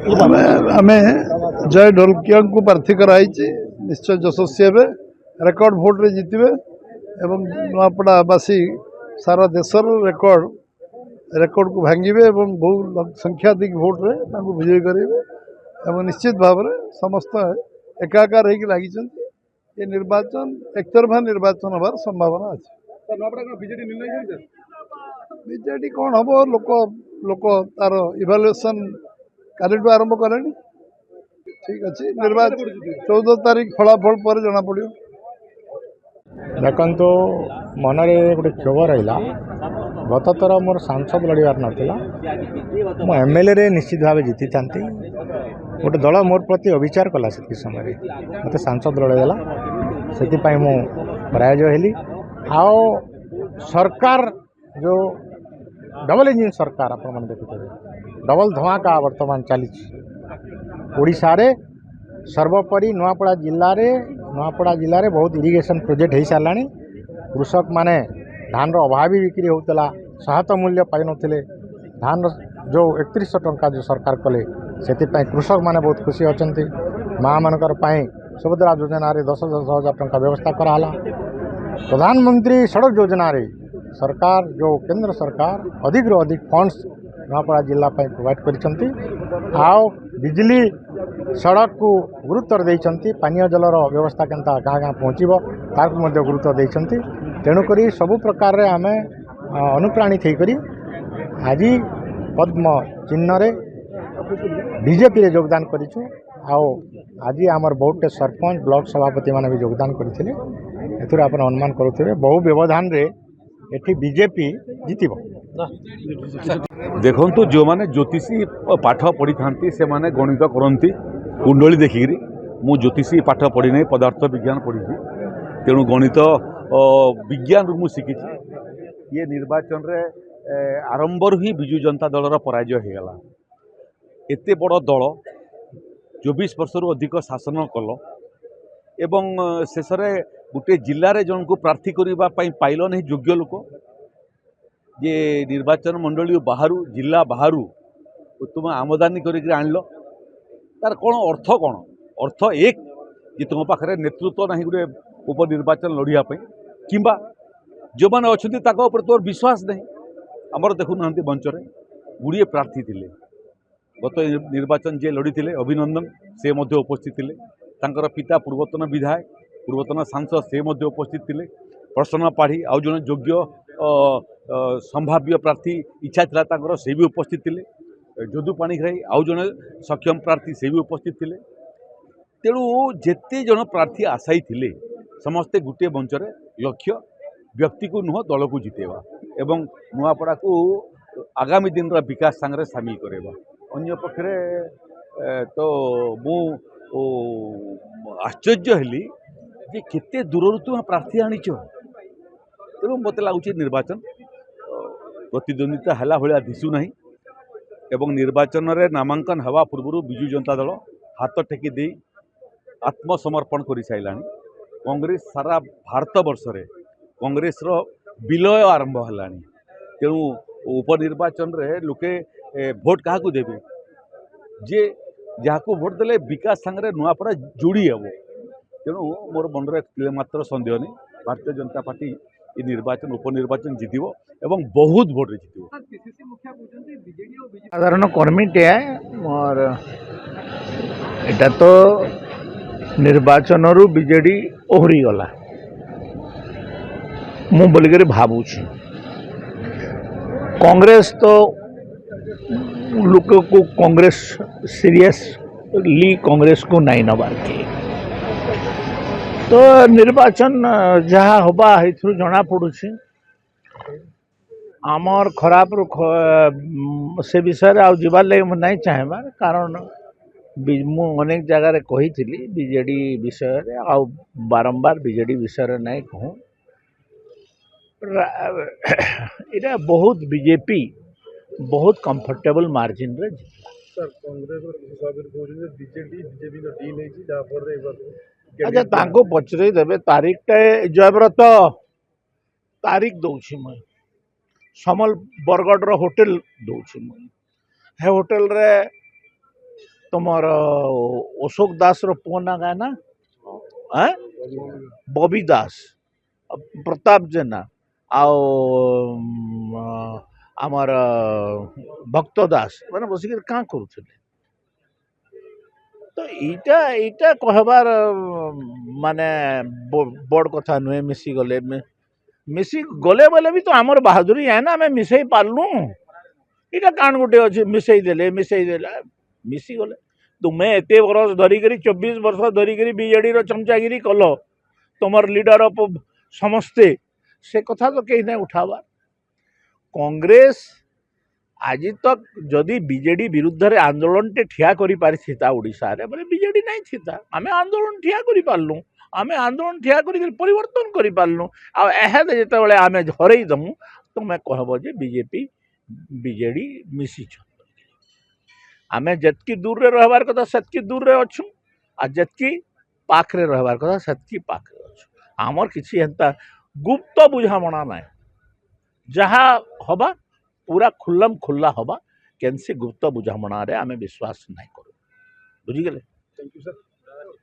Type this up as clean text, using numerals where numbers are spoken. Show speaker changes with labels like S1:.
S1: आमे जय ढोलकिया को प्रार्थी कराई निश्चय यशस्वी हे रेकर्ड भोट रे जीतबे एवं नुआपड़ावासी सारा देशर रेकर्ड को भांगे और बहु संख्याधिक भोट रे विजयी करेंगे और निश्चित भाव में समस्त एकाकार होगी लगी ये निर्वाचन एकतरफा निर्वाचन हबार संभावना अच्छे बीजेडी कौन हम लोक लोक तार इभालुएसन काली आरंभ कले ठीक अच्छे निर्वाचन 14 तारीख फलाफल पर जना पड़ो
S2: देखो मनरे गोटे क्षोभ रहा गत थर मोर सांसद लड़ार नाला मु एमएलए निश्चित भाव जीति था गोटे दल मोर प्रति अविचार कला से समय मत सांसद लड़ाईदेला से मु पराजय हेली आओ सरकार जो डबल इंजिन सरकार आप देखुथे डबल धमाका वर्तमान चली ओडिशा रे सर्वोपरि नुआपड़ा जिले में बहुत इरिगेशन प्रोजेक्ट हो सारा कृषक माने धान अभाव बिक्री होता सहायत मूल्य पाई नथिले धान जो 3100 टंका जो सरकार कले से कृषक माने बहुत खुशी अच्छा माँ मानकर सुभद्रा योजना रे 10,000 टंका व्यवस्था कराला प्रधानमंत्री सड़क योजना रे सरकार जो केंद्र सरकार अधिक अधिक फंड्स नुआपड़ा जिला प्रोवाइड करिसंती आओ बिजली सड़क को गुरुत्व देइसंती पानीय जलर व्यवस्था केनता गाँ गाँ पहुँचब तार गुरुत्व देइसंती तेणुक सबु प्रकार रे आमे अनुप्राणित होकर आज पद्म चिन्ह रे बीजेपी रे योगदान करिछु आओ आज आमर बहुत सरपंच ब्लॉक सभापति माने भी योगदान करथिले एथुर आपण अनुमान करुथिबे बहु व्यवधान रे एठी बीजेपी जीतिबो
S3: देखंतु जो माने ज्योतिषी पाठ पढ़ी थांती से माने गणित करंती कुंडली देखिरी मु ज्योतिषी पाठ पढ़ी नहीं पदार्थ विज्ञान पढ़ी तेणु गणित विज्ञान मु शिखी ये निर्वाचन रे आरंभर ही विजु जनता दलर पराजय हो गला एते बड़ दल 24 वर्ष अधिक शासन कल एवं शेष गोटे जिले में जन को प्रार्थी करने पाइल नहीं योग्य लोक ये निर्वाचन मंडली बाहर जिला बाहर तुम आमदानी करके आणल तार कौन अर्थ एक जे तुम पाखे नेतृत्व ना गोटे उपनिर्वाचन लड़ापी किंबा जो मैंने अच्छा तुम विश्वास नहीं आमर देखुना मंचर गुड़िए प्रार्थी थे गत निर्वाचन जे लड़ी अभिनंदन से मध्य उपस्थित थे तांकर पिता पूर्वतन विधायक पूर्वतन सांसद से मध्य उपस्थित थे प्रसन्न पाढ़ी आउ जन योग्य संभाव्य प्रार्थी इच्छा था से भी उपस्थित थे जदु पाणिग्राही आउ जन सक्षम प्रार्थी से भी उपस्थित थे तेणु जेते जन प्रार्थी आशायी थे समस्ते गोटे मंचर लक्ष्य व्यक्ति को नुह दल को जितेवा एवं नुआपड़ा को आगामी दिन विकास सांगे सामिल करवा अन्य पक्षरे तो मु आश्चर्य हेली जे केते दूर तुम प्रार्थी आनीच तेणु मत लगुच निर्वाचन प्रतिद्वंदिता है भाया दिशुना एवं निर्वाचन रे नामांकन हवा पूर्व विजु जनता दल हाथ टेकी दे आत्मसमर्पण कर सारा कांग्रेस सारा भारत वर्ष रे कांग्रेस रो विलय आरंभ है तेणु उपनिर्वाचन रे लोके भोट क्या देवे जे जहाँ भोट देले विकास सांगे नुआपड़ा जोड़ी हे तेणु मोर मन में मात्र सन्देह नहीं भारतीय जनता पार्टी ये निर्वाचन उपनिर्वाचन जीतब एवं बहुत भोट जीत
S1: साधारण कर्मीटे और एटा तो निर्वाचन रु बीजेडी ओहरी गला मु बोलिक भावुची कांग्रेस तो लोक को कांग्रेस सीरियसली कांग्रेस को नहीं नबार के तो निर्वाचन जहाँ हवा जना पड़ुछि आमर खराब से विषय आउ जीवार लगे मुझे नहीं चाहेबार कारण मु अनेक जगह कही बीजेडी विषय आउ बारंबार बीजेडी विषय नहीं कहूँ इरा बहुत बीजेपी बहुत कंफर्टेबल मार्जिन रे
S4: सर कांग्रेस
S1: अच्छा तांको पचरे देबे तारीख टे जयव्रत तारीख दउछि मैं समल बरगढ़ रो होटल दउछि मैं हे होटल रे
S5: तुमर अशोक दास रो पुओ ना गाय ना हैं बबी दास प्रताप जेना आओ आमर भक्त दास मैंने बसिक क्या करुले तो এইটা এইটা कहबार माने बड़ कथा नुहे मिसी गले बोले भी तो आमर बहादुरी है ना आम मिसई पार्लु इटा कान गोटे अच्छे मिसई देले मिसी गले तुम्हें एत बरस धरिक 24 वर्ष धरिक बीजेडी चमचागिरी कल तुमर लीडर ऑफ समस्ते से कथा तो कहीं नहीं उठावा कांग्रेस आज तक जदि बीजेडी विरुद्ध रे आंदोलन टे ठिया करि पारिथिता ओडिसा रे बोले बीजेडी नहीं थिता आमे आंदोलन ठिया करि पारलु आमे आंदोलन ठिया करि परिवर्तन करि पारलु आ एहे जेते बेले आमे झरई दमु तुमे कहबो जे बीजेपी बीजेडी मिसी छ आमे जतकी दूर रे रहबार कथा सतकी दूर रे अछु आ जतकी पाख रे रहबार कथा सतकी पाख रे अछु हमर किछि हेंता गुप्त बुझामणा नै जहा हबा पूरा खुल्लम खुल्ला हवा केनसी गुप्त बुझामणा रे आमे विश्वास नहीं करू बुझी गेले
S4: थैंक यू सर।